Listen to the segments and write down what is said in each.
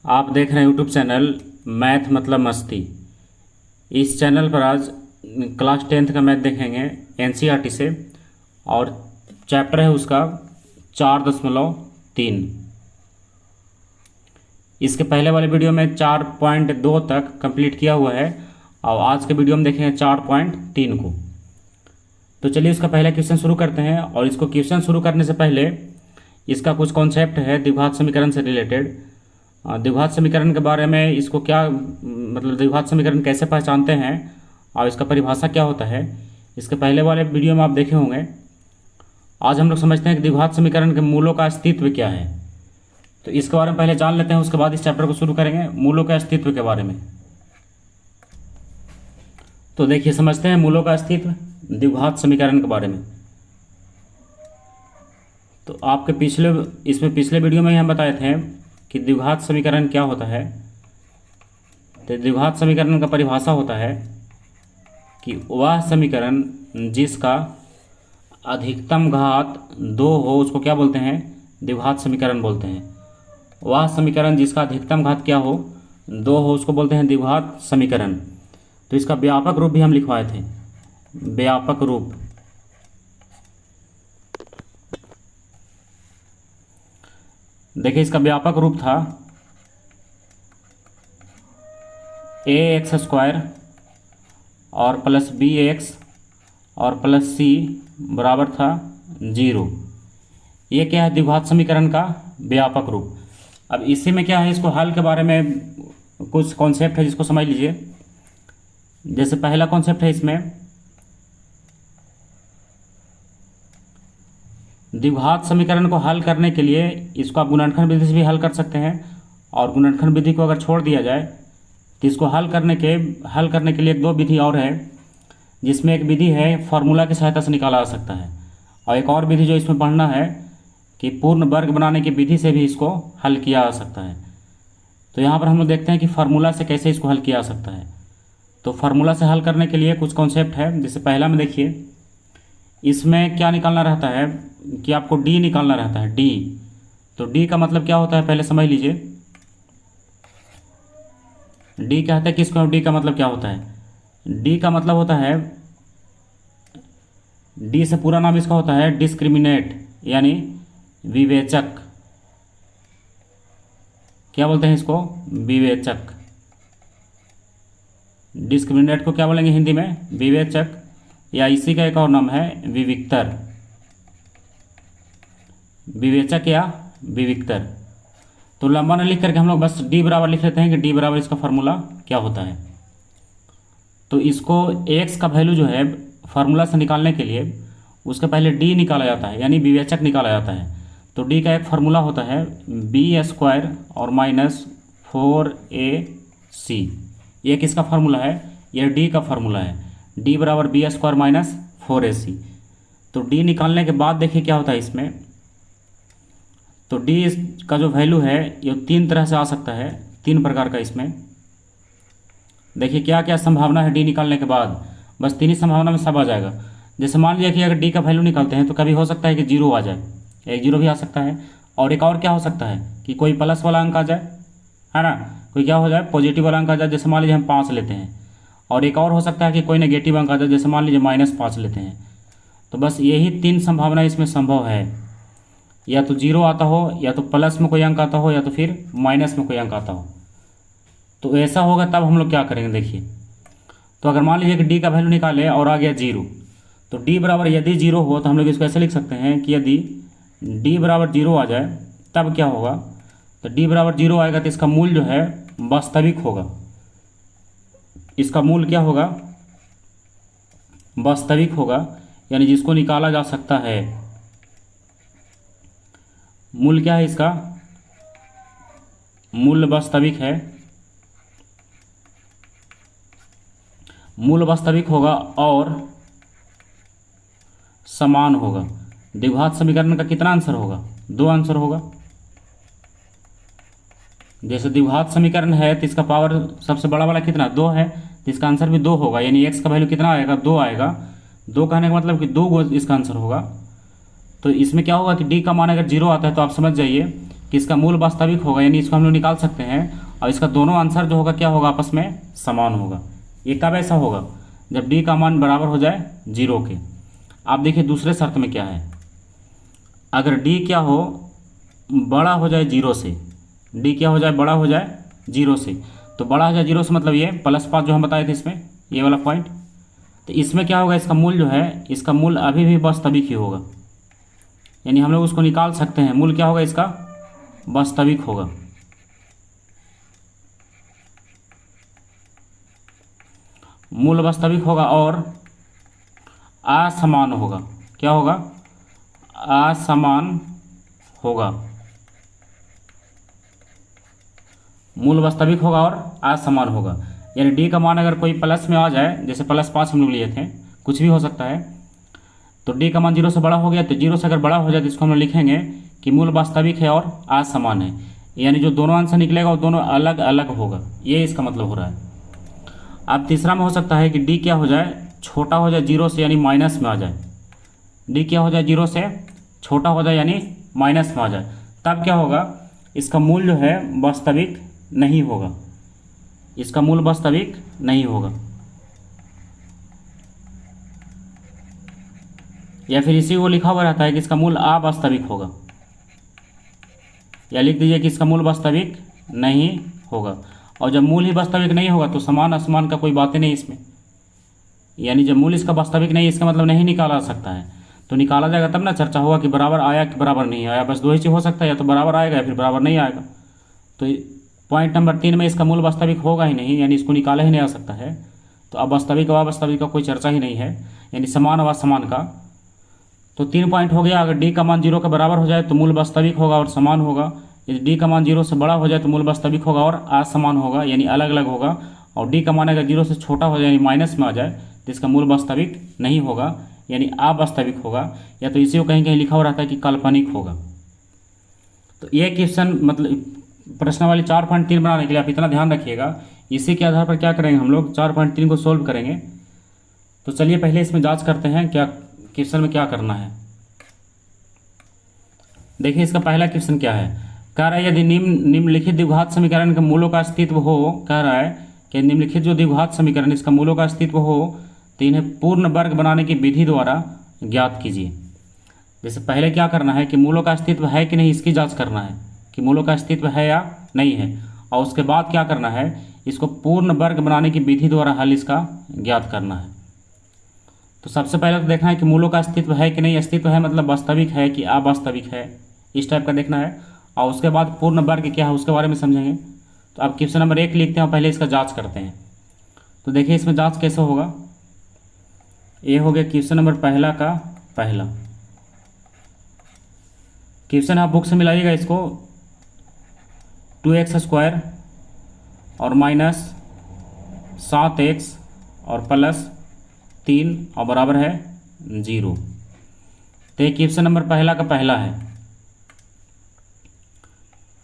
आप देख रहे हैं यूट्यूब चैनल मैथ मतलब मस्ती। इस चैनल पर आज क्लास 10th का मैथ देखेंगे एनसीईआरटी से, और चैप्टर है उसका 4.3। इसके पहले वाले वीडियो में 4.2 तक कंप्लीट किया हुआ है और आज के वीडियो में देखेंगे 4.3 को। तो चलिए इसका पहला क्वेश्चन शुरू करते हैं। और इसको क्वेश्चन शुरू करने से पहले इसका कुछ कॉन्सेप्ट है द्विघात समीकरण से रिलेटेड। द्विघात समीकरण के बारे में, इसको क्या मतलब द्विघात समीकरण कैसे पहचानते हैं और इसका परिभाषा क्या होता है, इसके पहले वाले वीडियो में आप देखे होंगे। आज हम लोग समझते हैं कि द्विघात समीकरण के मूलों का अस्तित्व क्या है। तो इसके बारे में पहले जान लेते हैं, उसके बाद इस चैप्टर को शुरू करेंगे मूलों के अस्तित्व के बारे में। तो देखिए, समझते हैं मूलों का अस्तित्व द्विघात समीकरण के बारे में। तो आपके पिछले वीडियो में हम बताए थे कि द्विघात समीकरण क्या होता है। तो द्विघात समीकरण का परिभाषा होता है कि वह समीकरण जिसका अधिकतम घात 2 हो उसको क्या बोलते हैं, द्विघात समीकरण बोलते हैं। वह समीकरण जिसका अधिकतम घात क्या हो, 2 हो, उसको बोलते हैं द्विघात समीकरण। तो इसका व्यापक रूप भी हम लिखवाए थे, व्यापक रूप। देखिए, इसका व्यापक रूप था ax² और प्लस bx और प्लस c बराबर था 0। ये क्या है, द्विघात समीकरण का व्यापक रूप। अब इसी में क्या है, इसको हल के बारे में कुछ कॉन्सेप्ट है जिसको समझ लीजिए। जैसे पहला कॉन्सेप्ट है इसमें, द्विघात समीकरण को हल करने के लिए इसको आप गुणनखंड विधि से भी हल कर सकते हैं, और गुणनखंड विधि को अगर छोड़ दिया जाए तो इसको हल करने के लिए 2 विधि और है, जिसमें एक विधि है फार्मूला की सहायता से निकाला जा सकता है, और एक और विधि जो इसमें पढ़ना है कि पूर्ण वर्ग बनाने की विधि से भी इसको हल किया जा सकता है। तो यहाँ पर हम लोग देखते हैं कि फार्मूला से कैसे इसको हल किया जा सकता है। तो फार्मूला से हल करने के लिए कुछ कॉन्सेप्ट है। जैसे पहला में देखिए, इसमें क्या निकालना रहता है कि आपको डी निकालना रहता है, डी। तो डी का मतलब क्या होता है पहले समझ लीजिए। डी कहते हैं किसको, डी का मतलब क्या होता है, डी का मतलब होता है, डी से पूरा नाम इसका होता है डिस्क्रिमिनेट, यानी विवेचक। क्या बोलते हैं इसको, विवेचक। डिस्क्रिमिनेट को क्या बोलेंगे हिंदी में, विवेचक, या इसी का एक और नाम है विविक्तर, विवेचक या विविक्तर। तो लंबा न लिख करके हम लोग बस डी बराबर लिख लेते हैं कि डी बराबर इसका फार्मूला क्या होता है। तो इसको एक्स का वैल्यू जो है फार्मूला से निकालने के लिए उसके पहले डी निकाला जाता है, यानी विवेचक निकाला जाता है। तो डी का एक फार्मूला होता है b² और माइनस 4ac। ये किसका फार्मूला है, यह डी का फार्मूला है, डी बराबर b² माइनस 4ac। तो डी निकालने के बाद देखिए क्या होता है इसमें। तो डी का जो वैल्यू है ये 3 तरह से आ सकता है, 3 प्रकार का। इसमें देखिए क्या क्या संभावना है डी निकालने के बाद, बस 3 ही संभावना में सब आ जाएगा। जैसे मान लिया कि अगर डी का वैल्यू निकालते हैं तो कभी हो सकता है कि 0 आ जाए, एक 0 भी आ सकता है। और एक और क्या हो सकता है कि कोई प्लस वाला अंक आ जाए, है ना, कोई क्या हो जाए, पॉजिटिव वाला अंक आ जाए। जैसे मान लीजिए हम 5 लेते हैं। और एक और हो सकता है कि कोई नेगेटिव अंक आ जाए, जैसे मान लीजिए -5 लेते हैं। तो बस यही 3 संभावना इसमें संभव है, या तो 0 आता हो, या तो प्लस में कोई अंक आता हो, या तो फिर माइनस में कोई अंक आता हो। तो ऐसा होगा तब हम लोग क्या करेंगे, देखिए। तो अगर मान लीजिए कि डी का वैल्यू निकाले और आ गया 0, तो डी बराबर यदि 0 हो तो हम लोग इसको ऐसे लिख सकते हैं कि यदि डी बराबर 0 आ जाए तब क्या होगा। तो डी बराबर 0 आएगा तो इसका मूल जो है वास्तविक होगा। इसका मूल क्या होगा, वास्तविक होगा, यानी जिसको निकाला जा सकता है। मूल क्या है इसका, मूल वास्तविक है, मूल वास्तविक होगा और समान होगा। द्विघात समीकरण का कितना आंसर होगा, 2 आंसर होगा। जैसे द्विघात समीकरण है तो इसका पावर सबसे बड़ा वाला कितना, 2 है, तो इसका आंसर भी 2 होगा, यानी एक्स का वैल्यू कितना आएगा, 2 आएगा। 2 कहने का मतलब कि 2 इसका आंसर होगा। तो इसमें क्या होगा कि डी का मान अगर 0 आता है तो आप समझ जाइए कि इसका मूल वास्तविक होगा, यानी इसको हम लोग निकाल सकते हैं, और इसका दोनों आंसर जो होगा क्या होगा, आपस में समान होगा। ये कब ऐसा होगा, जब डी का मान बराबर हो जाए 0 के। आप देखिए दूसरे शर्त में क्या है, अगर डी क्या हो, बड़ा हो जाए 0 से, डी क्या हो जाए, बड़ा हो जाए 0 से, तो बड़ा हो जाए 0 से मतलब ये +5 जो हम बताए थे इसमें, ये वाला पॉइंट। तो इसमें क्या होगा, इसका मूल जो है, इसका मूल अभी भी वास्तविक ही होगा, यानी हम लोग उसको निकाल सकते हैं। मूल क्या होगा इसका, वास्तविक होगा। मूल वास्तविक होगा और असमान होगा। क्या होगा, असमान होगा। मूल वास्तविक होगा और असमान होगा, यानी डी का मान अगर कोई प्लस में आ जाए, जैसे +5 हम लोग लिए थे, कुछ भी हो सकता है, तो डी का मान 0 से बड़ा हो गया, तो 0 से अगर बड़ा हो जाए तो इसको हम लोग लिखेंगे कि मूल वास्तविक है और असमान है, यानी जो दोनों आंसर निकलेगा वो दोनों अलग अलग होगा, ये इसका मतलब हो रहा है। अब तीसरा में हो सकता है कि डी क्या हो जाए, छोटा हो जाए 0 से, यानी माइनस में आ जाए। डी क्या हो जाए, 0 से छोटा हो जाए, यानी माइनस में आ जाए। तब क्या होगा, इसका मूल जो है वास्तविक नहीं होगा, इसका मूल वास्तविक नहीं होगा। या फिर इसी को लिखा हुआ रहता है कि इसका मूल अवास्तविक होगा, या लिख दीजिए कि इसका मूल वास्तविक नहीं होगा। और जब मूल ही वास्तविक नहीं होगा तो समान असमान का कोई बात ही नहीं इसमें, यानी जब मूल इसका वास्तविक नहीं, इसका मतलब नहीं निकाला सकता है। तो निकाला जाएगा तब ना चर्चा होगा कि बराबर आया कि बराबर नहीं आया, बस दो ही चीज़ हो सकता है, या तो बराबर आएगा या फिर बराबर नहीं आएगा। तो पॉइंट नंबर 3 में इसका मूल वास्तविक होगा ही नहीं, यानी इसको निकाला ही नहीं आ सकता है। तो अब वास्तविक अवास्तविक का कोई चर्चा ही नहीं है, यानी समान असमान का। तो 3 पॉइंट हो गया। अगर डी का मान 0 के बराबर हो जाए तो मूल वास्तविक होगा और समान होगा। यदि डी का मान 0 से बड़ा हो जाए तो मूल वास्तविक होगा और असमान होगा, यानी अलग अलग होगा। और डी का मान अगर 0 से छोटा हो जाए, यानी माइनस में आ जाए, तो इसका मूल वास्तविक नहीं होगा, यानी अवास्तविक होगा, या तो इसी को कहीं कहीं लिखा हुआ रहता है कि काल्पनिक होगा। तो ये क्वेश्चन मतलब प्रश्नावली 4.3 बनाने के लिए आप इतना ध्यान रखिएगा। इसी के आधार पर क्या करेंगे, हम लोग 4.3 को सोल्व करेंगे। तो चलिए पहले इसमें जांच करते हैं क्या क्वेश्चन में क्या करना है। देखिए इसका पहला क्वेश्चन क्या है, कह रहा है यदि निम्नलिखित द्विघात समीकरण के मूलों का अस्तित्व हो, कह रहा है कि निम्नलिखित जो द्विघात समीकरण इसका मूलों का अस्तित्व हो तो इन्हें पूर्ण वर्ग बनाने की विधि द्वारा ज्ञात कीजिए। जैसे पहले क्या करना है कि मूलों का अस्तित्व है कि नहीं इसकी जांच करना है, कि मूलों का अस्तित्व है या नहीं है, और उसके बाद क्या करना है, इसको पूर्ण वर्ग बनाने की विधि द्वारा हल इसका ज्ञात करना है। तो सबसे पहले तो देखना है कि मूलों का अस्तित्व है कि नहीं, अस्तित्व है मतलब वास्तविक है कि अवास्तविक है, इस टाइप का देखना है। और उसके बाद पूर्ण वर्ग क्या है उसके बारे में समझेंगे। तो अब क्वेश्चन नंबर 1 लिखते हैं और पहले इसका जांच करते हैं। तो देखिए इसमें जांच कैसे होगा, ये हो गया क्वेश्चन नंबर पहला का पहला क्वेश्चन। आप बुक से मिलाइएगा इसको, 2x² और -7x और +3 और बराबर है 0। तो ये क्वेश्चन नंबर पहला का पहला है।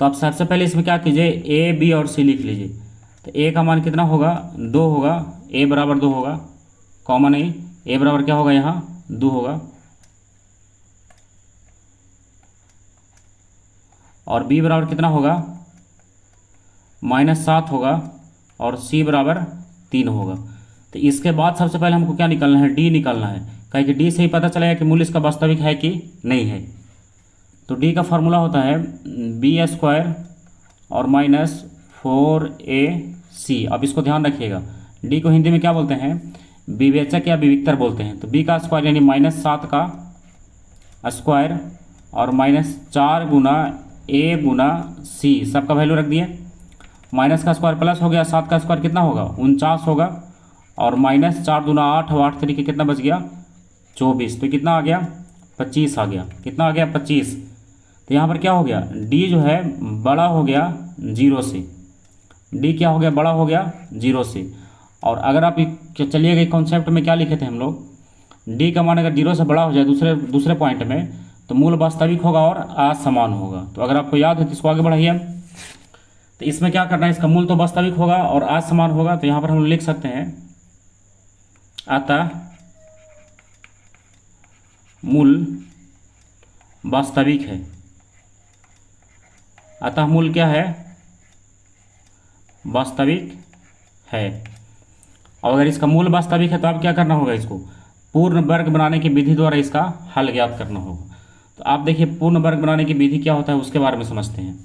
तो आप सबसे पहले इसमें क्या कीजिए, a, b और c लिख लीजिए। तो a का मान कितना होगा, 2 होगा, a बराबर 2 होगा, कॉमन नहीं, a बराबर क्या होगा यहाँ 2 होगा, और b बराबर कितना होगा -7 होगा, और c बराबर 3 होगा। तो इसके बाद सबसे पहले हमको क्या निकालना है, d निकालना है, कहे कि d से ही पता चलेगा कि मूल्य इसका वास्तविक है कि नहीं है। तो d का फॉर्मूला होता है b² और -4ac। अब इसको ध्यान रखिएगा, d को हिंदी में क्या बोलते हैं, विवेचक या विविक्तर बोलते हैं। तो b का स्क्वायर यानी -7 का स्क्वायर और -4 गुना a गुना c, सबका वैल्यू रख दिए। माइनस का स्क्वायर प्लस हो गया, 7 का स्क्वायर कितना होगा 49 होगा, और -4 दूना 8 और 8 तरीके कितना बच गया 24। तो कितना आ गया 25 आ गया, कितना आ गया 25। तो यहाँ पर क्या हो गया, d जो है बड़ा हो गया 0 से, d क्या हो गया बड़ा हो गया 0 से। और अगर आप चलिएगा कॉन्सेप्ट में क्या लिखे थे हम लोग, d का मान अगर 0 से बड़ा हो जाए दूसरे पॉइंट में तो मूल वास्तविक होगा और असमान होगा। तो अगर आपको याद है तो इसको आगे बढ़ाइए। तो इसमें क्या करना है, इसका मूल तो वास्तविक होगा और असमान होगा। तो यहाँ पर हम लिख सकते हैं अतः मूल वास्तविक है, अतः मूल क्या है, वास्तविक है। और अगर इसका मूल वास्तविक है तो अब क्या करना होगा, इसको पूर्ण वर्ग बनाने की विधि द्वारा इसका हल ज्ञात करना होगा। तो आप देखिए पूर्ण वर्ग बनाने की विधि क्या होता है उसके बारे में समझते हैं।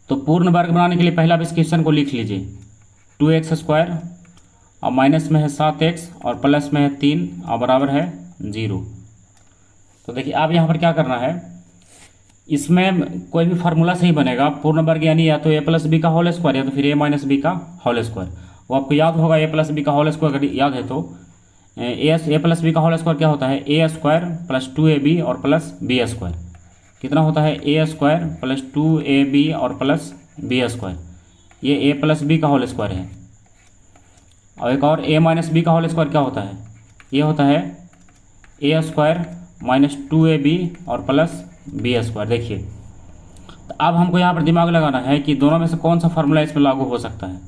तो पूर्ण वर्ग बनाने के लिए पहला आप इस क्वेश्चन को लिख लीजिए, 2x² और माइनस में है 7x और प्लस में है 3 और बराबर है 0। तो देखिए अब यहाँ पर क्या करना है, इसमें कोई भी फार्मूला से ही बनेगा पूर्ण वर्ग, यानी या तो a+b का होल स्क्वायर या तो फिर a-b का होल स्क्वायर। वो आपको याद होगा a+b का होल स्क्वायर, अगर याद है तो a+b का होल स्क्वायर क्या होता है, a² + 2ab और प्लस b²। कितना होता है, a² + 2ab और प्लस b²। ये a+b का होल स्क्वायर है। और एक और a-b का होल स्क्वायर क्या होता है, ये होता है a² - 2ab और प्लस b²। देखिए तो अब हमको यहाँ पर दिमाग लगाना है कि दोनों में से कौन सा फार्मूला इसमें लागू हो सकता है,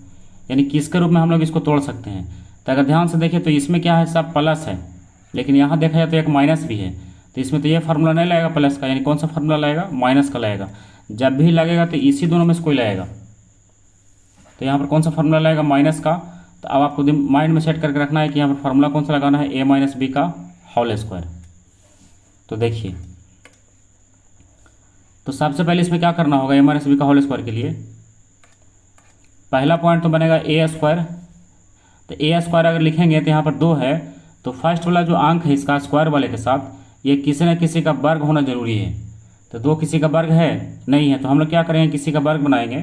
यानी किसके रूप में हम लोग इसको तोड़ सकते हैं। तो अगर ध्यान से देखें तो इसमें क्या है, सब प्लस है, लेकिन यहाँ देखा जाए तो एक माइनस भी है। तो इसमें तो ये फार्मूला नहीं लगेगा प्लस का, यानी कौन सा फार्मूला लगेगा, माइनस का लगेगा। जब भी लगेगा तो इसी दोनों में से कोई लगेगा। तो यहाँ पर कौन सा फार्मूला लगेगा, माइनस का। तो अब आपको माइंड में सेट करके रखना है कि यहाँ पर फार्मूला कौन सा लगाना है, a-b का होल स्क्वायर। तो देखिए तो सबसे पहले इसमें क्या करना होगा, a-b का होल स्क्वायर के लिए पहला पॉइंट तो बनेगा a²। तो a² अगर लिखेंगे तो यहाँ पर 2 है, तो फर्स्ट वाला जो अंक है इसका स्क्वायर वाले के साथ ये किसी न किसी का वर्ग होना जरूरी है। तो 2 किसी का वर्ग है नहीं है, तो हम लोग क्या करेंगे, किसी का वर्ग बनाएंगे।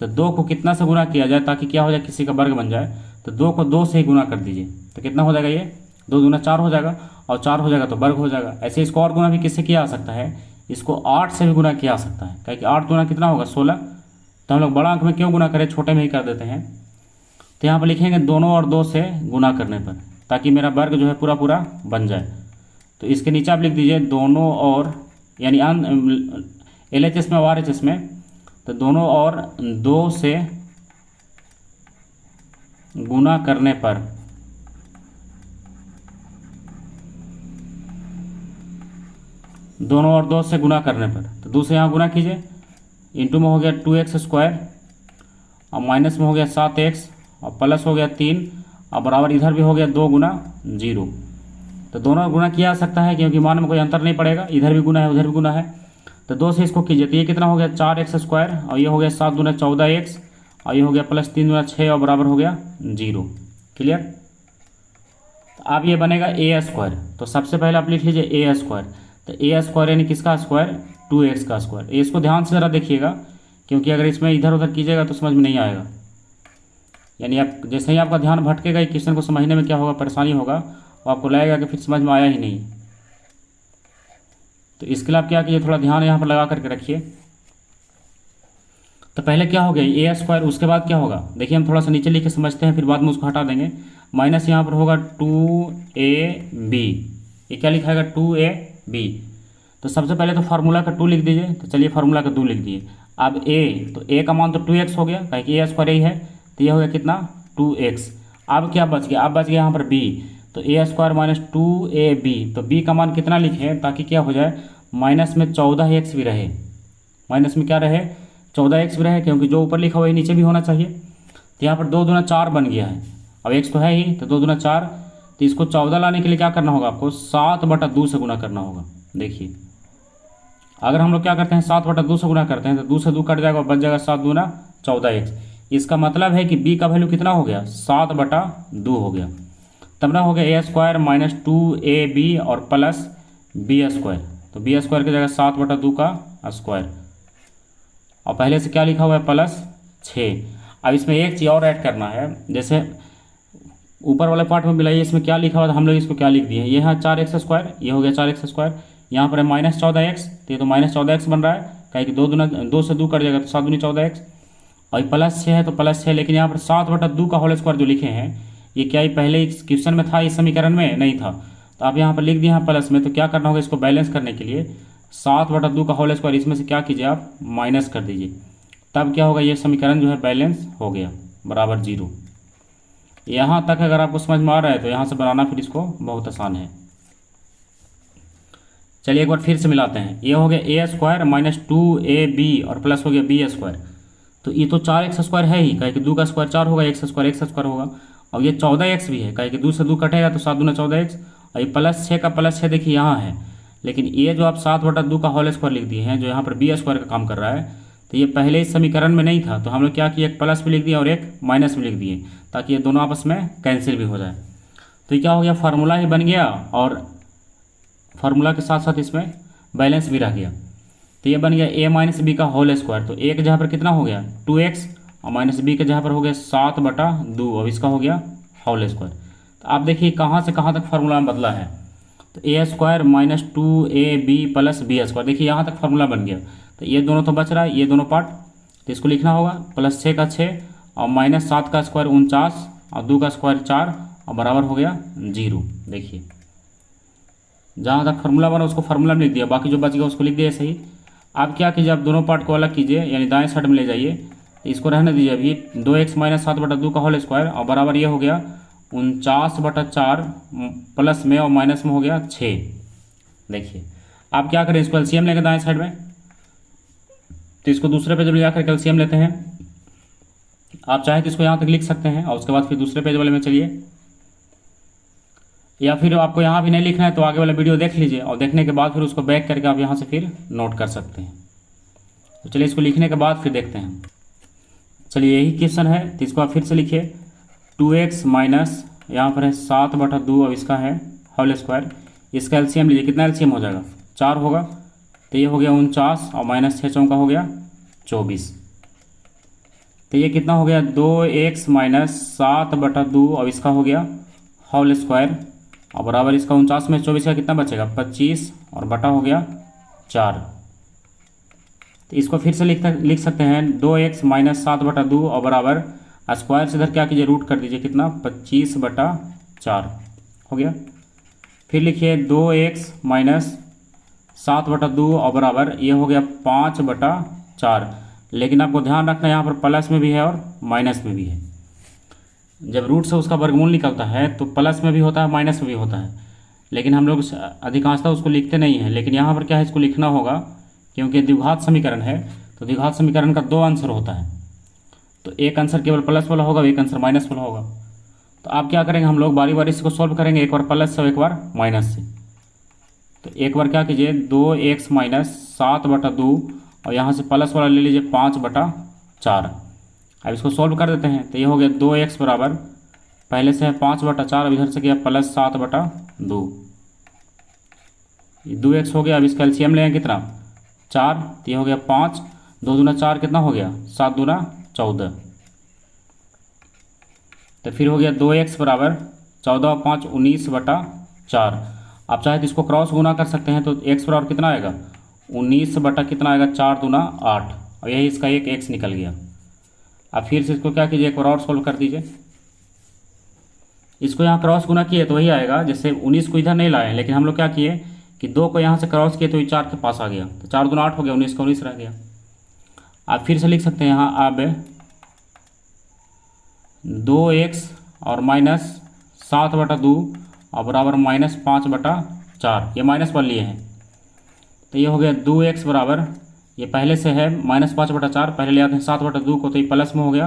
तो 2 को कितना से गुना किया जाए ताकि क्या हो जाए, किसी का वर्ग बन जाए। तो 2 को 2 से ही गुना कर दीजिए, तो कितना हो जाएगा, ये 2 दूना 4 हो जाएगा, और 4 हो जाएगा तो वर्ग हो जाएगा। ऐसे इसको और गुना भी किससे किया जा सकता है, इसको 8 से भी गुना किया जा सकता है, क्योंकि 8 दूना कितना होगा, 16। तो हम लोग बड़ा अंक में क्यों गुना करें, छोटे में ही कर देते हैं। तो यहाँ पर लिखेंगे दोनों और 2 से गुना करने पर, ताकि मेरा वर्ग जो है पूरा पूरा बन जाए। तो इसके नीचे आप लिख दीजिए दोनों और, यानी LHS में और RHS में, तो दोनों और 2 से गुना करने पर दोनों और 2 से गुना करने पर, तो 2 से यहाँ गुना कीजिए, इंटू में हो गया 2x² और माइनस में हो गया 7x और प्लस हो गया 3 और बराबर इधर भी हो गया 2 गुना 0। तो दोनों गुना किया जा सकता है क्योंकि मान में कोई अंतर नहीं पड़ेगा, इधर भी गुना है उधर भी गुना है। तो 2 से इसको कीजिए, तो ये कितना हो गया 4x² और ये हो गया 7 दूना 14x और ये हो गया प्लस 3 दूना 6 और बराबर हो गया 0। क्लियर। तो अब ये बनेगा a²। तो सबसे पहले आप लिख लीजिए a²। तो a² यानी किसका स्क्वायर, 2x का स्क्वायर। इसको ध्यान से ज़रा देखिएगा, क्योंकि अगर इसमें इधर उधर कीजिएगा तो समझ में नहीं आएगा। यानी आप जैसे ही आपका ध्यान भटकेगा इस क्वेश्चन को समझने में क्या होगा, परेशानी होगा, और आपको लगेगा कि फिर समझ में आया ही नहीं। तो इसके लिए आप क्या कीजिए, थोड़ा ध्यान यहाँ पर लगा करके रखिए। तो पहले क्या हो गया a², उसके बाद क्या होगा, देखिए हम थोड़ा सा नीचे लिख के समझते हैं, फिर बाद में उसको हटा देंगे। माइनस यहाँ पर होगा 2ab, ये क्या लिखा है 2ab। तो सबसे पहले तो फार्मूला का 2 लिख दीजिए। तो चलिए फार्मूला का 2 लिख दिए। अब a, तो a का मान तो 2x हो गया, क्योंकि a² ही है, तो ये हो गया कितना 2x। अब क्या बच गया, अब बच गया यहाँ पर b, तो a² - 2ab। तो b का मान कितना लिखें ताकि क्या हो जाए, माइनस में 14x भी रहे, माइनस में क्या रहे 14x भी रहे, क्योंकि जो ऊपर लिखा हुआ है नीचे भी होना चाहिए। तो यहाँ पर 2 दूना 4 बन गया है, अब x तो है ही, तो 2 दूना 4। तो इसको 14 लाने के लिए क्या करना होगा, आपको 7/2 से गुना करना होगा। देखिए अगर हम लोग क्या करते हैं 7/2 से गुना करते हैं तो 2 से 2 कट जाएगा, बच जाएगा 7 दूना 14x। इसका मतलब है कि b का वैल्यू कितना हो गया, 7/2 हो गया। तब ना हो गया a² - 2ab और प्लस b²। तो b² की जगह 7/2 का स्क्वायर, और पहले से क्या लिखा हुआ है प्लस 6। अब इसमें एक चीज़ और ऐड करना है, जैसे ऊपर वाले पार्ट में मिलाइए, इसमें क्या लिखा हुआ था हम लोग इसको क्या लिख दिए, ये है 4x², ये हो गया 4x², यहाँ पर है -14x, तो ये तो -14x बन रहा है, कहीं कि 2 से 2 कट जाएगा तो 7 दूनी 14x, और प्लस 6 है तो प्लस 6। लेकिन यहाँ पर 7/2 का होल स्क्वायर जो लिखे हैं, ये क्या ही पहले इस क्वेश्चन में था, इस समीकरण में नहीं था, तो आप यहाँ पर लिख दिए हैं प्लस में। तो क्या करना होगा, इसको बैलेंस करने के लिए 7/2 का होल स्क्वायर इसमें से क्या कीजिए आप माइनस कर दीजिए, तब क्या होगा, ये समीकरण जो है बैलेंस हो गया बराबर 0। यहाँ तक अगर आपको समझ में आ रहा है तो यहाँ से बनाना फिर इसको बहुत आसान है। चलिए एक बार फिर से मिलाते हैं। ये हो गया ए स्क्वायर माइनस 2ab और प्लस हो गया बी स्क्वायर। तो ये तो 4x² है ही, कहे कि 2 का स्क्वायर 4 होगा, x² होगा। और ये 14x भी है, कहे कि 2 से 2 कटेगा तो 7 दूना 14x। और ये प्लस 6 का प्लस 6 देखिए यहाँ है, लेकिन ये जो आप 7/2 का होल स्क्वायर लिख दिए हैं, जो यहाँ पर बी स्क्वायर का काम कर रहा है, तो ये पहले इस समीकरण में नहीं था, तो हम लोग क्या किए, एक प्लस भी लिख दिया और एक माइनस भी लिख दिए, ताकि ये दोनों आपस में कैंसिल भी हो जाए। तो ये क्या हो गया, फार्मूला ही बन गया और फार्मूला के साथ साथ इसमें बैलेंस भी रह गया। तो ये बन गया a माइनस बी का होल स्क्वायर। तो a के जगह पर कितना हो गया 2x और माइनस बी के जगह पर हो गया 7/2, अब इसका हो गया होल स्क्वायर। तो आप देखिए कहाँ से कहाँ तक फार्मूला में बदला है। तो a square minus 2ab plus B square, देखिए यहाँ तक फार्मूला बन गया। तो ये दोनों तो बच रहा है, ये दोनों पार्ट, तो इसको लिखना होगा प्लस 6 का 6 और माइनस 7 का स्क्वायर 49 और 2 का स्क्वायर 4 और बराबर हो गया 0। देखिए जहाँ तक फार्मूला बना उसको फार्मूला में लिख दिया, बाकी जो बच गया उसको लिख दिया ऐसे ही। आप क्या कीजिए, आप दोनों पार्ट को अलग कीजिए, यानी दाएं साइड में ले जाइए, तो इसको रहने दीजिए अभी 2x माइनस 7/2 का होल स्क्वायर और बराबर ये हो गया 49/4 प्लस में और माइनस में हो गया 6। देखिए आप क्या करें, इसको एलसीएम लेंगे दाएं साइड में, तो इसको दूसरे पेज में ले जाकर एलसीएम लेते हैं। आप चाहे तो इसको यहाँ तक लिख सकते हैं और उसके बाद फिर दूसरे पेज वाले में चलिए, या फिर आपको यहाँ भी नहीं लिखना है तो आगे वाला वीडियो देख लीजिए और देखने के बाद फिर उसको बैक करके आप यहाँ से फिर नोट कर सकते हैं। तो चलिए इसको लिखने के बाद फिर देखते हैं। चलिए यही क्वेश्चन है, तो इसको आप फिर से लिखिए 2x माइनस यहाँ पर है 7/2, अब इसका है होल स्क्वायर, इसका एलसीएम लीजिए, कितना एलसीएम हो जाएगा 4 होगा, तो ये हो गया 49 और माइनस 6 चौका हो गया 24। तो ये कितना हो गया 2x माइनस 7/2 और इसका हो गया होल स्क्वायर और बराबर इसका 49 में 24 का कितना बचेगा 25 और बटा हो गया 4। तो इसको फिर से लिख सकते हैं 2x माइनस 7/2 और बराबर स्क्वायर से इधर क्या कीजिए रूट कर दीजिए, कितना 25/4 हो गया। फिर लिखिए 2x माइनस 7/2 और बराबर ये हो गया 5/4, लेकिन आपको ध्यान रखना यहाँ पर प्लस में भी है और माइनस में भी है। जब रूट से उसका वर्गमूल निकलता है तो प्लस में भी होता है माइनस में भी होता है, लेकिन हम लोग अधिकांशतः उसको लिखते नहीं हैं। लेकिन यहाँ पर क्या है, इसको लिखना होगा क्योंकि द्विघात समीकरण है, तो द्विघात समीकरण का 2 आंसर होता है, तो एक आंसर केवल प्लस वाला होगा, एक आंसर माइनस वाला होगा। तो आप क्या करेंगे, हम लोग बारी बारी इसको सॉल्व करेंगे, एक बार प्लस से और एक बार माइनस से। तो एक बार क्या कीजिए 2x माइनस 7/2 और यहाँ से प्लस वाला ले लीजिए 5/4। अब इसको सॉल्व कर देते हैं, तो ये हो गया 2x बराबर पहले से है 5/4, अब इधर से गया प्लस 7/2, ये 2x हो गया। अब इसका एलसीएम लेंगे कितना 4, तो ये हो गया 5, 2 दूना 4 कितना हो गया 7 दूना 14। तो फिर हो गया 2x बराबर 14 और 5 19/4। आप चाहे तो इसको क्रॉस गुना कर सकते हैं, तो x बराबर कितना आएगा 19 बटा कितना आएगा 4 दूना 8, और यही इसका एक x निकल गया। अब फिर से इसको क्या कीजिए एक बार और सोल्व कर दीजिए, इसको यहाँ क्रॉस गुना किए तो वही आएगा, जैसे 19 को इधर नहीं लाए, लेकिन हम लोग क्या किए कि 2 को यहाँ से क्रॉस किए तो ये 4 के पास आ गया, तो 4 दूना 8 हो गया, 19 का 19 रह गया। आप फिर से लिख सकते हैं यहाँ अब 2x और माइनस 7/2 और बराबर माइनस 5/4, ये माइनस वाले लिए हैं, तो ये हो गया 2x बराबर ये पहले से है माइनस 5/4, पहले ले आते हैं 7/2 को, तो ये प्लस में हो गया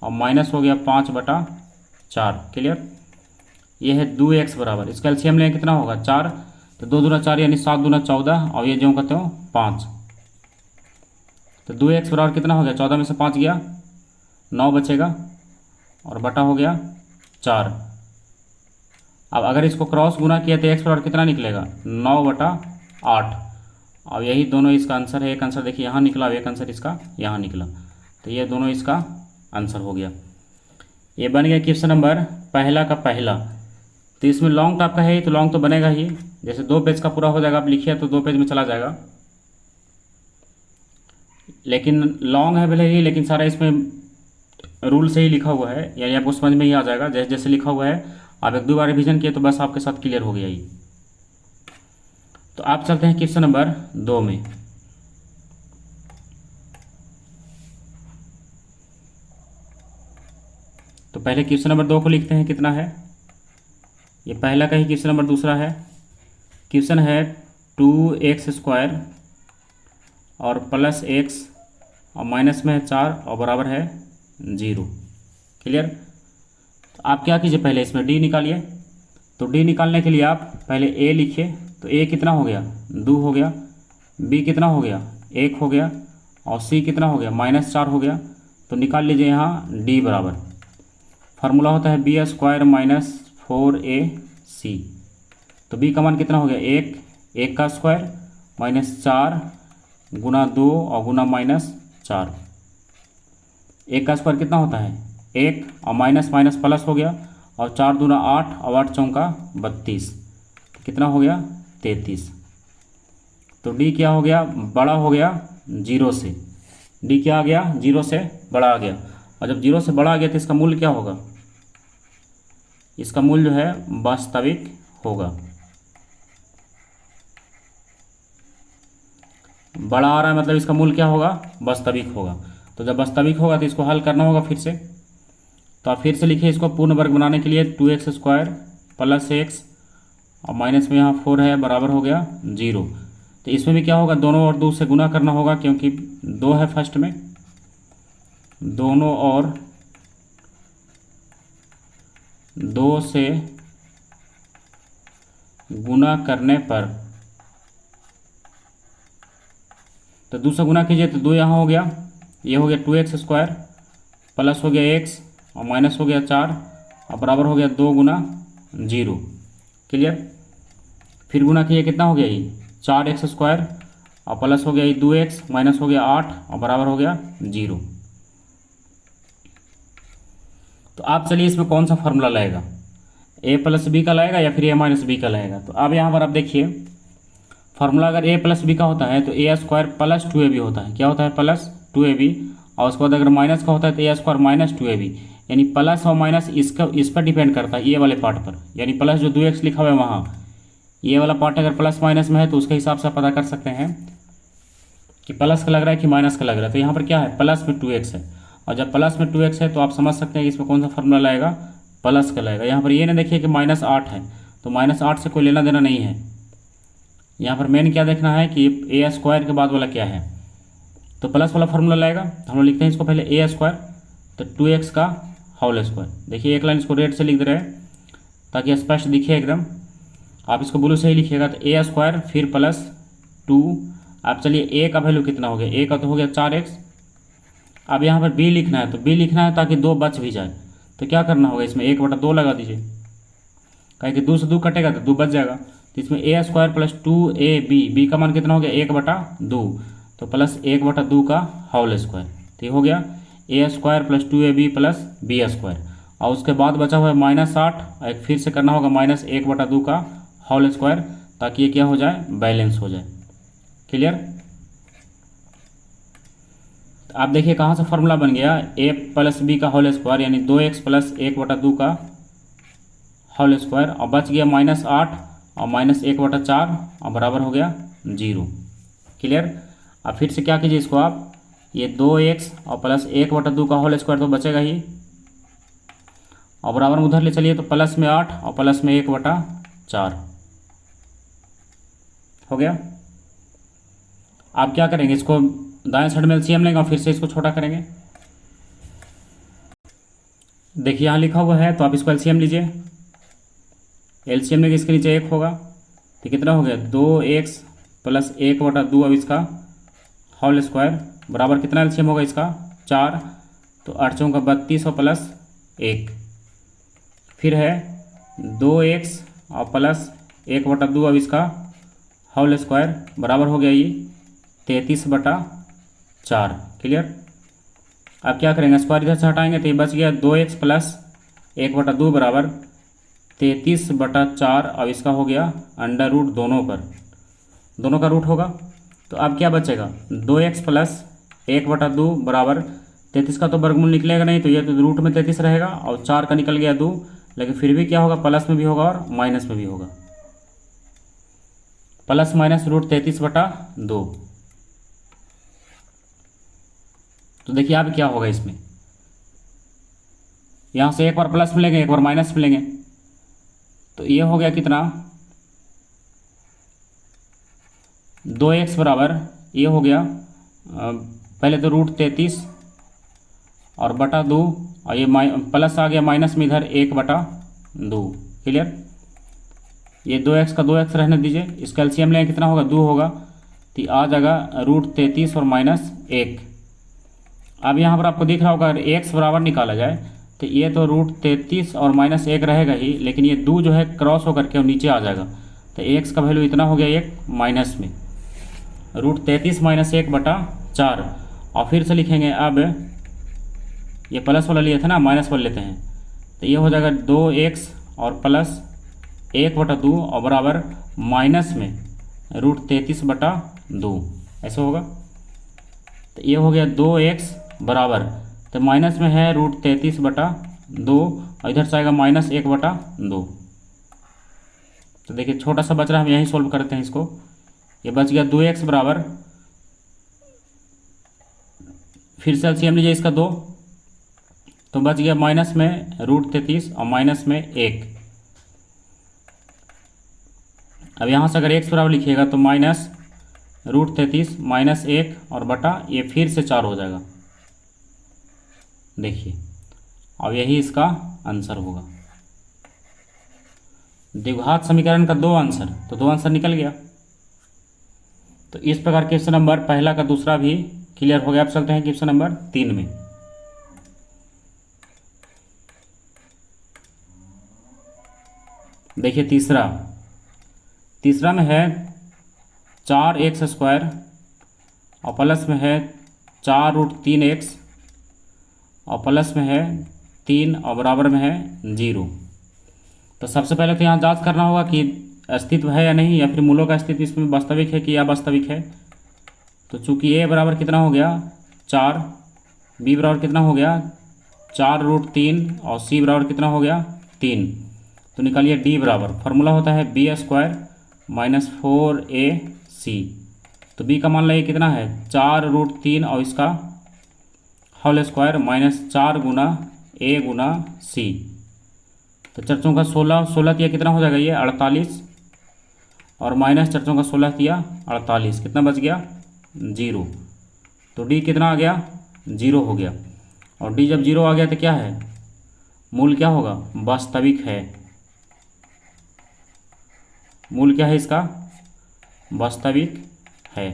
और माइनस हो गया 5/4। क्लियर, ये है 2x बराबर, इसका एलसीएम लेंगे कितना होगा 4, तो 2 दूना 4 यानी 7 दूना 14 और ये जो कहते हो 5। तो 2x बराबर कितना हो गया 14 में से 5 गया 9 बचेगा और बटा हो गया 4। अब अगर इसको क्रॉस गुना किया तो x बराबर कितना निकलेगा 9/8, और यही दोनों इसका आंसर है। एक आंसर देखिए यहाँ निकला, एक आंसर इसका यहाँ निकला, तो ये दोनों इसका आंसर हो गया। ये बन गया क्वेश्चन नंबर पहला का पहला। तो इसमें लॉन्ग टाइप का है तो लॉन्ग तो बनेगा ही, जैसे 2 पेज का पूरा हो जाएगा, आप लिखिए तो 2 पेज में चला जाएगा, लेकिन लॉन्ग है भले ही, लेकिन सारा इसमें रूल से ही लिखा हुआ है, यानी आपको समझ में ही आ जाएगा जैसे जैसे लिखा हुआ है। आप 1-2 बार रिविजन किए तो बस आपके साथ क्लियर हो गया ही। तो आप चलते हैं क्वेश्चन नंबर 2 में। तो पहले क्वेश्चन नंबर 2 को लिखते हैं, कितना है, ये पहला का ही क्वेश्चन नंबर दूसरा है। क्वेश्चन है 2x² और प्लस x और माइनस में है 4 और बराबर है 0। क्लियर। तो आप क्या कीजिए, पहले इसमें d निकालिए। तो d निकालने के लिए आप पहले a लिखिए। तो a कितना हो गया, 2 हो गया। b कितना हो गया, 1 हो गया। और c कितना हो गया, -4 हो गया। तो निकाल लीजिए यहाँ d बराबर, फार्मूला होता है b² - 4ac। तो b का मान कितना हो गया, 1 का स्क्वायर -4 गुना 2 और गुना -4। 1 का स्क्वायर कितना होता है, 1 और माइनस माइनस प्लस हो गया। और 4 दूना 8 और 8 चौका 32, तो कितना हो गया 33। तो d क्या हो गया, बड़ा हो गया 0 से। d क्या आ गया, 0 से बड़ा आ गया। और जब 0 से बड़ा आ गया तो इसका मूल्य क्या होगा, इसका मूल्य जो है वास्तविक होगा। बड़ा आ रहा है मतलब इसका मूल्य क्या होगा, वास्तविक होगा। तो जब वास्तविक होगा तो इसको हल करना होगा फिर से। तो आप फिर से लिखिए इसको पूर्ण वर्ग बनाने के लिए, 2x² प्लस x और माइनस में यहाँ 4 है, बराबर हो गया 0। तो इसमें भी क्या होगा, दोनों और 2 से गुना करना होगा क्योंकि 2 है फर्स्ट में। दोनों और 2 से गुना करने पर, तो 2 से गुना कीजिए तो 2 यहाँ हो गया, ये हो गया 2x² प्लस हो गया x और माइनस हो गया 4 और बराबर हो गया 2 गुना 0। क्लियर। फिर गुना कीजिए, कितना हो गया ये 4x² और प्लस हो गया ये 2x माइनस हो गया 8 और बराबर हो गया 0। तो आप चलिए इसमें कौन सा फार्मूला लाएगा, a + b का लाएगा या फिर a - b का लाएगा। तो अब यहाँ पर आप देखिए फार्मूला अगर a + b का होता है तो a² + 2ab होता है। क्या होता है, +2ab। और उसके बाद अगर माइनस का होता है तो a² - 2ab। यानी प्लस और माइनस इस पर डिपेंड करता है, ये वाले पार्ट पर। यानी प्लस जो 2x लिखा हुआ है वहाँ, ये वाला पार्ट अगर प्लस माइनस में है तो उसके हिसाब से पता कर सकते हैं कि प्लस का लग रहा है कि माइनस का लग रहा है। तो यहाँ पर क्या है, प्लस में 2x है। और जब प्लस में 2x है तो आप समझ सकते हैं कि इसमें कौन सा फार्मूला लाएगा, प्लस का लाएगा। यहाँ पर ये ना देखिए कि -8 है, तो -8 से कोई लेना देना नहीं है। यहाँ पर मेन क्या देखना है कि a² के बाद वाला क्या है, तो प्लस वाला फार्मूला लाएगा। तो हम लोग लिखते हैं इसको पहले a², तो 2x का होल स्क्वायर। देखिए एक लाइन इसको रेड से लिख दे रहे हैं ताकि स्पष्ट दिखे एकदम। आप इसको ब्लू से ही लिखिएगा, तो a² फिर +2। अब चलिए a का वैल्यू कितना हो गया, a का तो हो गया 4x। अब यहाँ पर b लिखना है, तो b लिखना है ताकि 2 बच भी जाए। तो क्या करना होगा, इसमें 1/2 लगा दीजिए, कहे कि 2 से 2 कटेगा तो 2 बच जाएगा। तो इसमें a² + 2ab, b का मान कितना हो गया 1/2, तो प्लस 1/2 का होल स्क्वायर। तो ये हो गया a² + 2ab + b²। और उसके बाद बचा हुआ है -8, और एक फिर से करना होगा -1/2 का होल स्क्वायर, ताकि ये क्या हो जाए, बैलेंस हो जाए। क्लियर। तो आप देखिए कहाँ से फार्मूला बन गया, a + b का होल स्क्वायर यानी 2x + 1/2 का होल स्क्वायर, और बच गया -8 और -1/4 और बराबर हो गया 0। क्लियर। अब फिर से क्या कीजिए इसको आप, ये 2x और प्लस 1/2 का होल स्क्वायर तो बचेगा ही, और बराबर में उधर ले चलिए तो प्लस में 8 और प्लस में 1/4 हो गया। आप क्या करेंगे, इसको दाएं साइड में एलसीएम लेंगे और फिर से इसको छोटा करेंगे। देखिए यहाँ लिखा हुआ है तो आप इसको एलसीएम लीजिए। एलसीएम लेंगे, इसके नीचे 1 होगा, तो कितना हो गया 2x + 1/2। अब इसका होल स्क्वायर बराबर कितना एलसीएम होगा इसका 4, तो 8 चौका 32 और प्लस 1। फिर है 2x और प्लस 1/2। अब इसका होल स्क्वायर बराबर हो गया ये 33/4। क्लियर। अब क्या करेंगे, स्क्वायर इधर से हटाएंगे तो ये बच गया 2x + 1/2 बराबर 33/4। अब इसका हो गया √ दोनों पर, दोनों का रूट होगा। तो अब क्या बचेगा, 2x + 1/2 बराबर 33 का तो वर्गमूल निकलेगा नहीं, तो ये तो रूट में 33 रहेगा, और 4 का निकल गया 2, लेकिन फिर भी क्या होगा, प्लस में भी होगा और माइनस में भी होगा, प्लस माइनस √33/2। तो देखिए अब क्या होगा इसमें, यहाँ से एक बार प्लस मिलेंगे एक बार माइनस मिलेंगे, तो ये हो गया कितना 2x बराबर ये हो गया पहले तो √33 और बटा 2 और ये प्लस आ गया माइनस में इधर 1/2। क्लियर। ये 2x का 2x रहने दीजिए, इसका एलसीएम लें कितना होगा 2 होगा, तो आ जाएगा √33 और -1। अब यहाँ पर आपको दिख रहा होगा अगर x बराबर निकाला जाए तो ये तो √33 और -1 रहेगा ही, लेकिन ये 2 जो है क्रॉस होकर के नीचे आ जाएगा, तो x का वैल्यू इतना हो गया 1 माइनस में √33 - 1/4। और फिर से लिखेंगे, अब ये प्लस वाला लिया था ना, माइनस वाला लेते हैं, तो ये हो जाएगा 2x और प्लस 1/2 और बराबर माइनस में √33/2 ऐसा होगा। तो ये हो गया 2x बराबर, तो माइनस में है √33/2 और इधर से आएगा -1/2। तो देखिए छोटा सा बच रहा है, हम यहीं सोल्व करते हैं इसको। ये बच गया 2x बराबर, फिर से एलसीएम लीजिए इसका 2, तो बच गया माइनस में √33 और माइनस में 1। अब यहाँ से अगर x बराबर लिखिएगा तो माइनस √33 -1 और बटा ये फिर से 4 हो जाएगा। देखिए अब यही इसका आंसर होगा। द्विघात समीकरण का 2 आंसर, तो 2 आंसर निकल गया। तो इस प्रकार क्वेश्चन नंबर पहला का दूसरा भी क्लियर हो गया। अब चलते हैं क्वेश्चन नंबर 3 में। देखिए तीसरा में है 4x² और प्लस में है 4√3x और प्लस में है 3 और बराबर में है 0। तो सबसे पहले तो यहाँ जांच करना होगा कि अस्तित्व है या नहीं, या फिर मूलों का अस्तित्व इसमें वास्तविक है कि अवास्तविक है। तो चूंकि a बराबर कितना हो गया 4, b बराबर कितना हो गया 4√3 और c बराबर कितना हो गया 3, तो निकालिए d बराबर, फार्मूला होता है b² - 4ac। तो b का मान लिया कितना है 4√3 और इसका होल स्क्वायर -4 गुना a गुना c। तो 4 चौका 16 तिया कितना हो जाएगा ये 48 और -4 चौका 16 तिया 48, कितना बच गया 0। तो d कितना आ गया 0 हो गया। और d जब 0 आ गया तो क्या है, मूल क्या होगा वास्तविक है। मूल क्या है इसका वास्तविक है।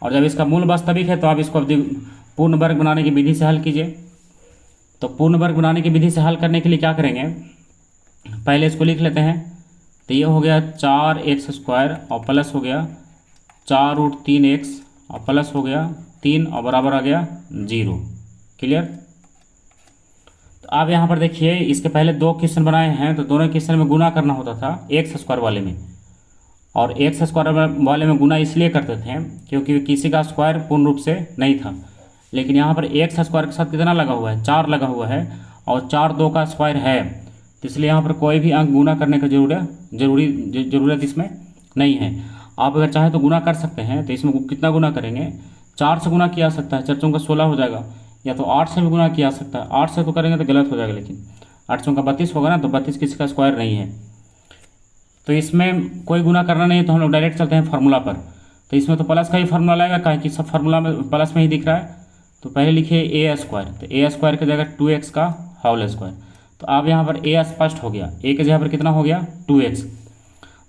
और जब इसका मूल वास्तविक है तो आप इसको पूर्ण वर्ग बनाने की विधि से हल कीजिए। तो पूर्ण वर्ग बनाने की विधि से हल करने के लिए क्या करेंगे, पहले इसको लिख लेते हैं। तो ये हो गया 4x² और प्लस हो गया 4√3x और प्लस हो गया 3 और बराबर आ गया 0। क्लियर। तो आप यहाँ पर देखिए इसके पहले 2 क्वेश्चन बनाए हैं, तो दोनों क्वेश्चन में गुना करना होता था x² वाले में, और x² वाले में गुना इसलिए करते थे क्योंकि किसी का स्क्वायर पूर्ण रूप से नहीं था। लेकिन यहाँ पर x² के साथ कितना लगा हुआ है 4 लगा हुआ है, और 4 2 का स्क्वायर है, तो इसलिए यहाँ पर कोई भी अंक गुना करने का ज़रूरत इसमें नहीं है। आप अगर चाहें तो गुना कर सकते हैं। तो इसमें कितना गुना करेंगे, 4 से गुना किया जा सकता है, 4 चौका 16 हो जाएगा, या तो 8 से भी गुना किया जा सकता है। 8 से तो करेंगे तो गलत हो जाएगा, लेकिन 8 चौका 32 होगा ना, तो 32 किसी का स्क्वायर नहीं है। तो इसमें कोई गुना करना नहीं है, तो हम लोग डायरेक्ट चलते हैं फार्मूला पर। तो इसमें तो प्लस का ही फार्मूला लगेगा, काहे कि सब फार्मूला में प्लस में ही दिख रहा है। तो पहले लिखिए a², तो a² की जगह 2x का होल स्क्वायर। तो अब यहाँ पर a स्पष्ट हो गया, a के जगह पर कितना हो गया 2x।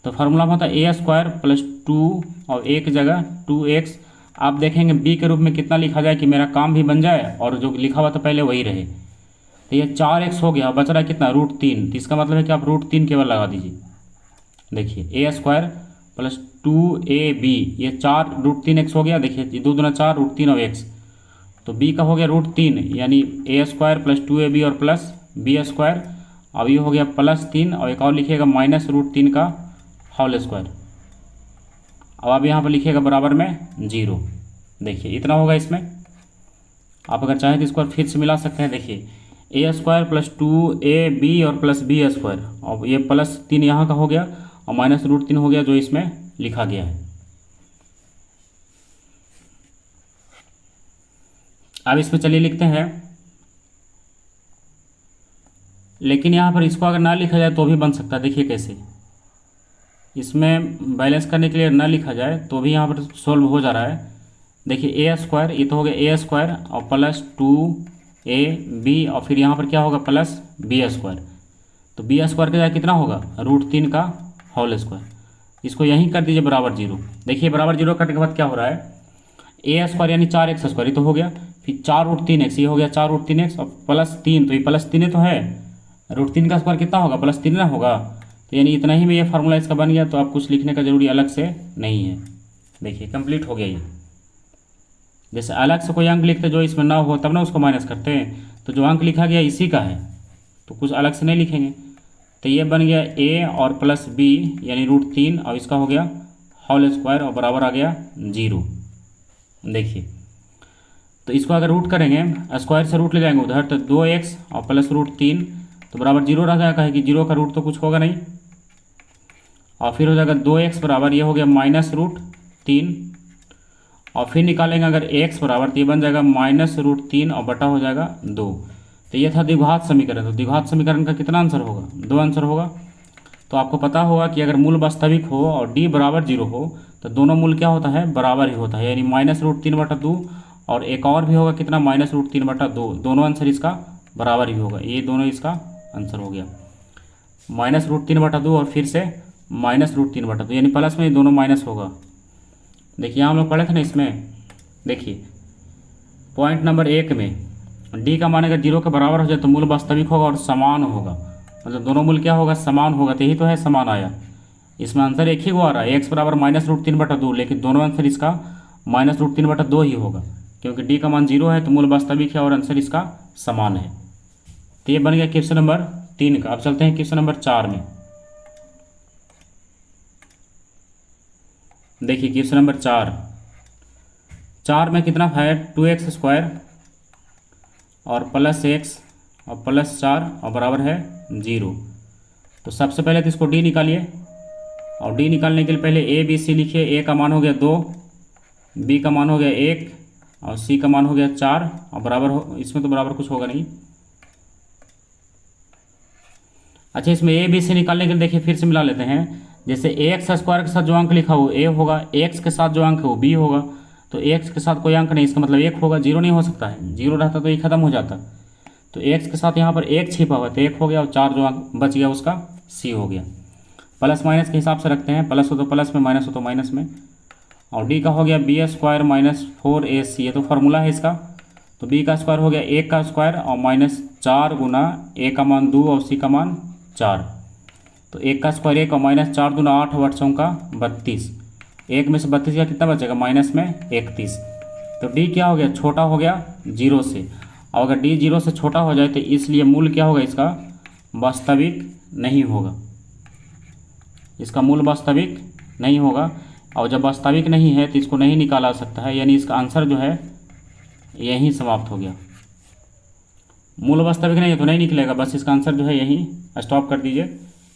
तो फार्मूला में होता है a² + 2 और a की जगह 2x। आप देखेंगे b के रूप में कितना लिखा जाए कि मेरा काम भी बन जाए और जो लिखा हुआ था पहले वही रहे। तो ये 4x हो गया, बच रहा है कितना √3। तो इसका मतलब है कि आप √3 केवल लगा दीजिए। देखिए a² + 2ab, ये 4√3x हो गया। देखिए 2 दूना 4, √3 और x, तो b का हो गया √3, यानी a² + 2ab और प्लस b²। अब ये हो गया +3 और एक और लिखिएगा -√3 का होल स्क्वायर। अब आप यहाँ पर लिखिएगा बराबर में 0। देखिए इतना होगा इसमें। आप अगर चाहें तो इसको फिर से मिला सकते हैं। देखिए a² + 2ab और प्लस b², और ये +3 यहाँ का हो गया और -√3 हो गया जो इसमें लिखा गया है। अब इसमें चलिए लिखते हैं, लेकिन यहाँ पर इसको अगर ना लिखा जाए तो भी बन सकता है। देखिए कैसे, इसमें बैलेंस करने के लिए न लिखा जाए तो भी यहाँ पर सोल्व हो जा रहा है। देखिए ए स्क्वायर, ये तो हो गया ए स्क्वायर और प्लस 2ab और फिर यहाँ पर क्या होगा प्लस बी स्क्वायर। तो बी स्क्वायर का कितना होगा √3 का होल स्क्वायर। इसको यहीं कर दीजिए बराबर 0। देखिए बराबर 0 करने के बाद क्या हो रहा है, ए स्क्वायर यानी 4x स्क्वायर ये तो हो गया, फिर 4√3x ये हो गया 4√3x और प्लस 3, तो ये प्लस 3 तो है, √3 का स्क्वायर कितना होगा प्लस 3 ना होगा। तो यानी इतना ही में ये फार्मूला इसका बन गया, तो आप कुछ लिखने का जरूरी अलग से नहीं है। देखिए कंप्लीट हो गया ये। जैसे अलग से कोई अंक लिखते जो इसमें ना हो तब ना उसको माइनस करते हैं, तो जो अंक लिखा गया इसी का है तो कुछ अलग से नहीं लिखेंगे। तो ये बन गया a और प्लस b यानी √3 और इसका हो गया होल स्क्वायर और बराबर आ गया 0। देखिए तो इसको अगर रूट करेंगे स्क्वायर से रूट ले जाएंगे उधर तो 2x और प्लस √3 तो बराबर 0 रह जाएगा, है कि 0 का रूट तो कुछ होगा नहीं। और फिर हो जाएगा 2x बराबर ये हो गया -√3 और फिर निकालेंगे अगर x बराबर तो ये बन जाएगा -√3 और बटा हो जाएगा 2। तो ये था द्विघात समीकरण। तो द्विघात समीकरण का कितना आंसर होगा 2 आंसर होगा। तो आपको पता होगा कि अगर मूल वास्तविक हो और d बराबर 0 हो तो दोनों मूल क्या होता है बराबर ही होता है, यानी -√3/2 और एक और भी होगा कितना -√3/2, दोनों आंसर इसका बराबर ही होगा। ये दोनों इसका आंसर हो गया -√3/2 और फिर से -√3/2 यानी प्लस में ये दोनों माइनस होगा। देखिए हम लोग पढ़े थे ना इसमें, देखिए पॉइंट नंबर 1 में डी का मान अगर 0 के बराबर हो जाए तो मूल वास्तविक होगा और समान होगा, मतलब दोनों मूल क्या होगा समान होगा, तो यही तो है समान आया। इसमें आंसर एक ही को आ रहा है x बराबर -√3/2, लेकिन दोनों आंसर इसका -√3/2 ही होगा क्योंकि डी का मान 0 है तो मूल वास्तविक है और आंसर इसका समान है। तो ये बन गया क्वेश्चन नंबर 3 का। अब चलते हैं क्वेश्चन नंबर 4 में। देखिए क्वेश्चन नंबर 4 में कितना है 2x² और प्लस x और प्लस 4 और बराबर है 0। तो सबसे पहले तो इसको d निकालिए और d निकालने के लिए पहले a b c लिखिए। a का मान हो गया 2, b का मान हो गया 1 और c का मान हो गया 4 और बराबर हो, इसमें तो बराबर कुछ होगा नहीं। अच्छा इसमें a b c निकालने के लिए देखिए फिर से मिला लेते हैं। जैसे x² के साथ जो अंक लिखा हो a होगा, x के साथ जो अंक है वो b होगा, तो x के साथ कोई अंक नहीं इसका मतलब 1 होगा, 0 नहीं हो सकता है, 0 रहता तो ये खत्म हो जाता। तो x के साथ यहाँ पर 1 छिपा हुआ तो 1 हो गया और 4 जो अंक बच गया उसका c हो गया। प्लस माइनस के हिसाब से रखते हैं, प्लस हो तो प्लस में माइनस हो तो माइनस में। और d का हो गया b² - 4ac, ये तो फार्मूला है इसका। तो b का स्क्वायर हो गया 1 का स्क्वायर और -4 गुना a का मान 2 और c का मान 4। तो 1 का स्क्वायर 1 और -4 दूना 8 और 8 का 32, 1 में से 32 का कितना बचेगा माइनस में 31। तो d क्या हो गया छोटा हो गया 0 से, और अगर d 0 से छोटा हो जाए तो इसलिए मूल क्या होगा इसका वास्तविक नहीं होगा, इसका मूल वास्तविक नहीं होगा। और जब वास्तविक नहीं है तो इसको नहीं निकाला जा सकता है, यानी इसका आंसर जो है यहीं समाप्त हो गया। मूल वास्तविक नहीं है तो नहीं निकलेगा, बस इसका आंसर जो है यहीं स्टॉप कर दीजिए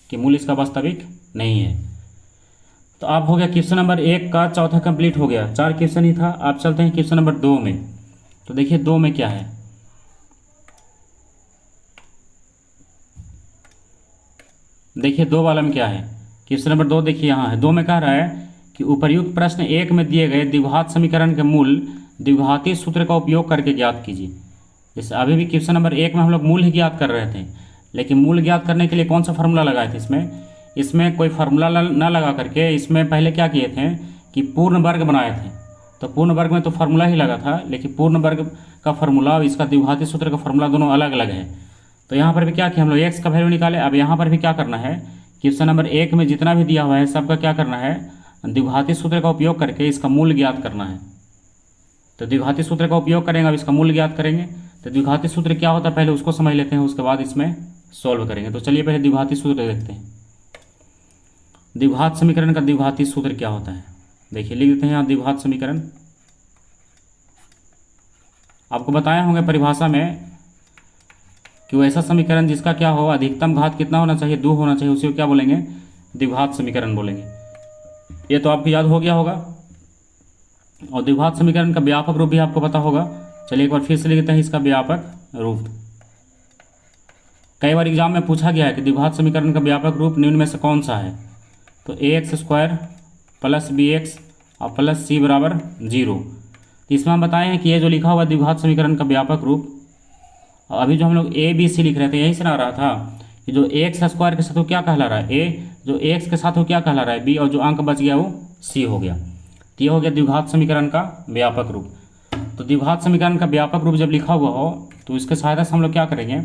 कि मूल इसका वास्तविक नहीं है। तो आप हो गया क्वेश्चन नंबर 1 का चौथा कंप्लीट हो गया, 4 क्वेश्चन ही था। आप चलते हैं क्वेश्चन नंबर 2 में। तो देखिए 2 में क्या है, देखिए 2 वाला में क्या है। क्वेश्चन नंबर 2 देखिए यहाँ है, 2 में कह रहा है कि उपर्युक्त प्रश्न 1 में दिए गए द्विघात समीकरण के मूल द्विघाती सूत्र का उपयोग करके ज्ञात कीजिए। जैसे अभी भी क्वेश्चन नंबर 1 में हम लोग मूल ही ज्ञात कर रहे थे, लेकिन मूल ज्ञात करने के लिए कौन सा फार्मूला लगाए थे इसमें कोई फार्मूला ना लगा करके इसमें पहले क्या किए थे कि पूर्ण वर्ग बनाए थे। तो पूर्ण वर्ग में तो फार्मूला ही लगा था, लेकिन पूर्ण वर्ग का फार्मूला और इसका द्विघाती सूत्र का फार्मूला दोनों अलग अलग है। तो यहाँ पर भी क्या किया हम लोग x का वैल्यू निकाले। अब यहाँ पर भी क्या करना है, क्वेश्चन नंबर 1 में जितना भी दिया हुआ है सबका क्या करना है द्विघाती सूत्र का उपयोग करके इसका मूल ज्ञात करना है। तो द्विघाती सूत्र का उपयोग करेंगे, अब इसका मूल ज्ञात करेंगे। तो द्विघाती सूत्र क्या होता है पहले उसको समझ लेते हैं, उसके बाद इसमें सॉल्व करेंगे। तो चलिए पहले द्विघाती सूत्र देखते हैं। द्विघात समीकरण का द्विघाती सूत्र क्या होता है, देखिए लिख देते हैं यहाँ द्विघात समीकरण। आपको बताए होंगे परिभाषा में कि वैसा समीकरण जिसका क्या हो अधिकतम घात कितना होना चाहिए 2 होना चाहिए, उसी को क्या बोलेंगे द्विघात समीकरण बोलेंगे। ये तो आपको याद हो गया होगा। और द्विघात समीकरण का व्यापक रूप भी आपको पता होगा। चलिए एक बार फिर से लिखते हैं इसका व्यापक रूप। कई बार एग्जाम में पूछा गया है कि द्विघात समीकरण का व्यापक रूप निम्न में से कौन सा है। तो ax² प्लस bx और प्लस c बराबर 0। तो इसमें हम बताए हैं कि ये जो लिखा हुआ द्विघात समीकरण का व्यापक रूप, अभी जो हम लोग ए बी सी लिख रहे थे यही से ना रहा था कि जो ax² के साथ वो क्या कहला रहा है a, जो ax के साथ वो क्या कहला रहा है b, और जो अंक बच गया वो c हो गया। तो ये हो गया द्विघात समीकरण का व्यापक रूप। तो द्विघात समीकरण का व्यापक रूप जब लिखा हुआ हो तो इसके सहायता से हम लोग क्या करेंगे,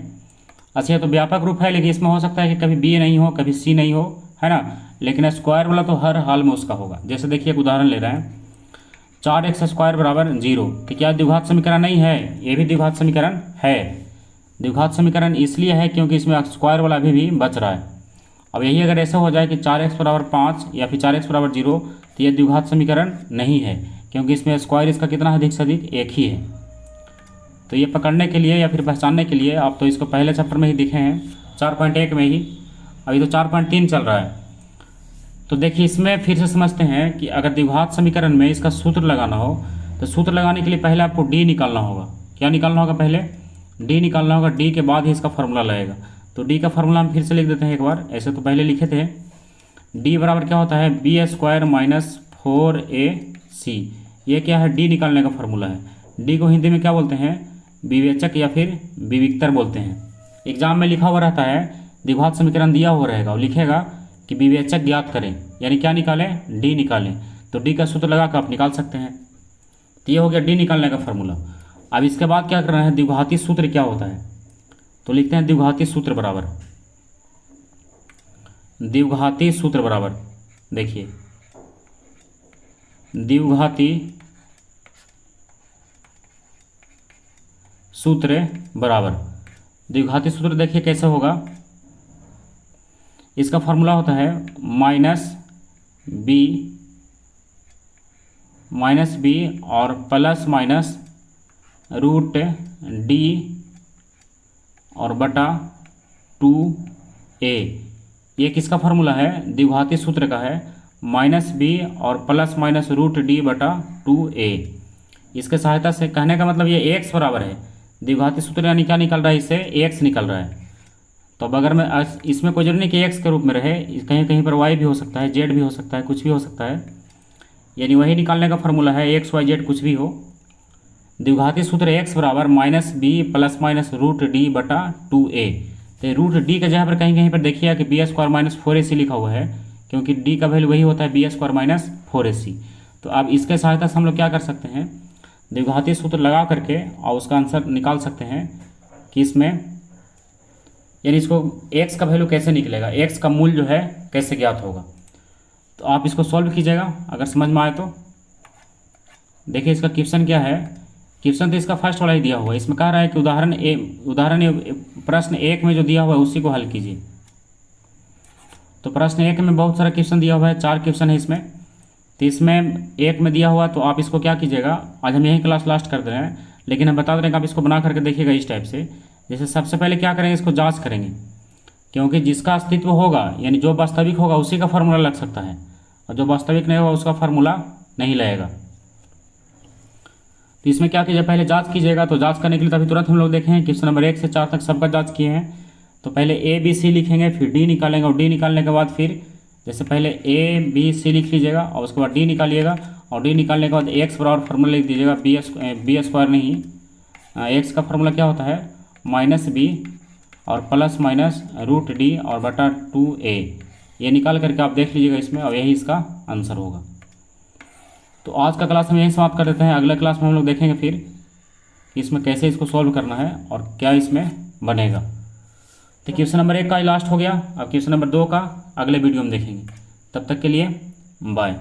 अच्छा तो व्यापक रूप है लेकिन इसमें हो सकता है कि कभी बी नहीं हो कभी सी नहीं हो, है ना, लेकिन स्क्वायर वाला तो हर हाल में उसका होगा। जैसे देखिए एक उदाहरण ले रहे हैं, 4x² बराबर 0, तो क्या द्विघात समीकरण नहीं है? ये भी द्विघात समीकरण है। द्विघात समीकरण इसलिए है क्योंकि इसमें स्क्वायर वाला अभी भी बच रहा है। अब यही अगर ऐसा हो जाए कि 4x बराबर 5 या फिर 4x बराबर 0, तो ये द्विघात समीकरण नहीं है क्योंकि इसमें स्क्वायर इसका कितना है, अधिक से अधिक एक ही है। तो ये पकड़ने के लिए या फिर पहचानने के लिए आप तो इसको पहले चैप्टर में ही देखे हैं 4.1 में ही, अभी तो 4.3 चल रहा है। तो देखिए इसमें फिर से समझते हैं कि अगर द्विघात समीकरण में इसका सूत्र लगाना हो तो सूत्र लगाने के लिए पहले आपको डी निकालना होगा। क्या निकालना होगा? पहले डी निकालना होगा, डी के बाद ही इसका फॉर्मूला लगेगा। तो डी का फॉर्मूला हम फिर से लिख देते हैं एक बार, ऐसे तो पहले लिखे थे। डी बराबर क्या होता है, b² माइनस 4ac। ये क्या है? डी निकालने का फॉर्मूला है। डी को हिंदी में क्या बोलते हैं? विवेचक या फिर विविक्तर बोलते हैं। एग्जाम में लिखा हुआ रहता है, द्विघात समीकरण दिया हुआ रहेगा और लिखेगा कि विवेचक ज्ञात करें, यानी क्या निकालें? डी निकालें। तो डी का सूत्र लगा कर आप निकाल सकते हैं। तो ये हो गया डी निकालने का फॉर्मूला। अब इसके बाद क्या करना है, द्विघाती सूत्र क्या होता है, तो लिखते हैं द्विघाती सूत्र बराबर, द्विघाती सूत्र बराबर, देखिए द्विघाती सूत्र बराबर, द्विघाती सूत्र देखिए कैसे होगा। इसका फॉर्मूला होता है माइनस बी और प्लस माइनस रूट डी और बटा 2a। ये किसका फॉर्मूला है? द्विघाती सूत्र का है, माइनस बी और प्लस माइनस रूट डी बटा 2a। इसके सहायता से कहने का मतलब ये x बराबर है, द्विघाती सूत्र यानी क्या निकल रहा है, इससे x निकल रहा है। तो अब अगर मैं इसमें कोई जरूरी नहीं कि x के रूप में रहे, कहीं कहीं पर y भी हो सकता है, z भी हो सकता है, कुछ भी हो सकता है, यानी वही निकालने का फॉर्मूला है, x y z कुछ भी हो। द्विघाती सूत्र x बराबर minus B plus minus root D बटा 2a। तो रूट डी के जगह पर कहीं कहीं पर देखिए कि b² माइनस 4ac लिखा हुआ है, क्योंकि d का वैल्यू वही होता है b² माइनस 4ac। तो अब इसके सहायता से हम लोग क्या कर सकते हैं, द्विघाती सूत्र लगा करके और उसका आंसर निकाल सकते हैं कि इसमें, यानी इसको x का वैल्यू कैसे निकलेगा, x का मूल्य जो है कैसे ज्ञात होगा। तो आप इसको सॉल्व कीजिएगा अगर समझ में आए तो। देखिए इसका क्वेश्चन क्या है, क्वेश्चन तो इसका फर्स्ट वाला ही दिया हुआ है। इसमें कह रहा है कि प्रश्न 1 में जो दिया हुआ है उसी को हल कीजिए। तो प्रश्न 1 में बहुत सारा क्वेश्चन दिया हुआ है, 4 क्वेश्चन है इसमें। तो इसमें 1 में दिया हुआ तो आप इसको क्या कीजिएगा, आज हम यही क्लास लास्ट कर दे रहे हैं, लेकिन हम बता दे रहे हैं कि आप इसको बना करके देखिएगा इस टाइप से। जैसे सबसे पहले क्या करेंगे, इसको जांच करेंगे, क्योंकि जिसका अस्तित्व होगा यानी जो वास्तविक होगा उसी का फार्मूला लग सकता है, और जो वास्तविक नहीं होगा उसका फार्मूला नहीं लगेगा। तो इसमें क्या कीजिए, पहले जांच कीजिएगा। तो जांच करने के लिए तभी तुरंत हम लोग देखें क्वेश्चन नंबर 1 से 4 तक सबका जांच किए हैं। तो पहले ए बी सी लिखेंगे, फिर डी निकालेंगे, और डी निकालने के बाद फिर जैसे पहले ए बी सी लिख लीजिएगा और उसके बाद डी निकालिएगा, और डी निकालने के बाद एक्स बराबर फार्मूला लिख दीजिएगा, b² नहीं, एक्स का फार्मूला क्या होता है, माइनस बी और प्लस माइनस रूट डी और बटा 2a। ये निकाल करके आप देख लीजिएगा इसमें, और यही इसका आंसर होगा। तो आज का क्लास हम यहीं समाप्त कर देते हैं। अगले क्लास में हम लोग देखेंगे फिर कि इसमें कैसे इसको सॉल्व करना है और क्या इसमें बनेगा। तो क्वेश्चन नंबर 1 का लास्ट हो गया, अब क्वेश्चन नंबर 2 का अगले वीडियो में देखेंगे। तब तक के लिए बाय।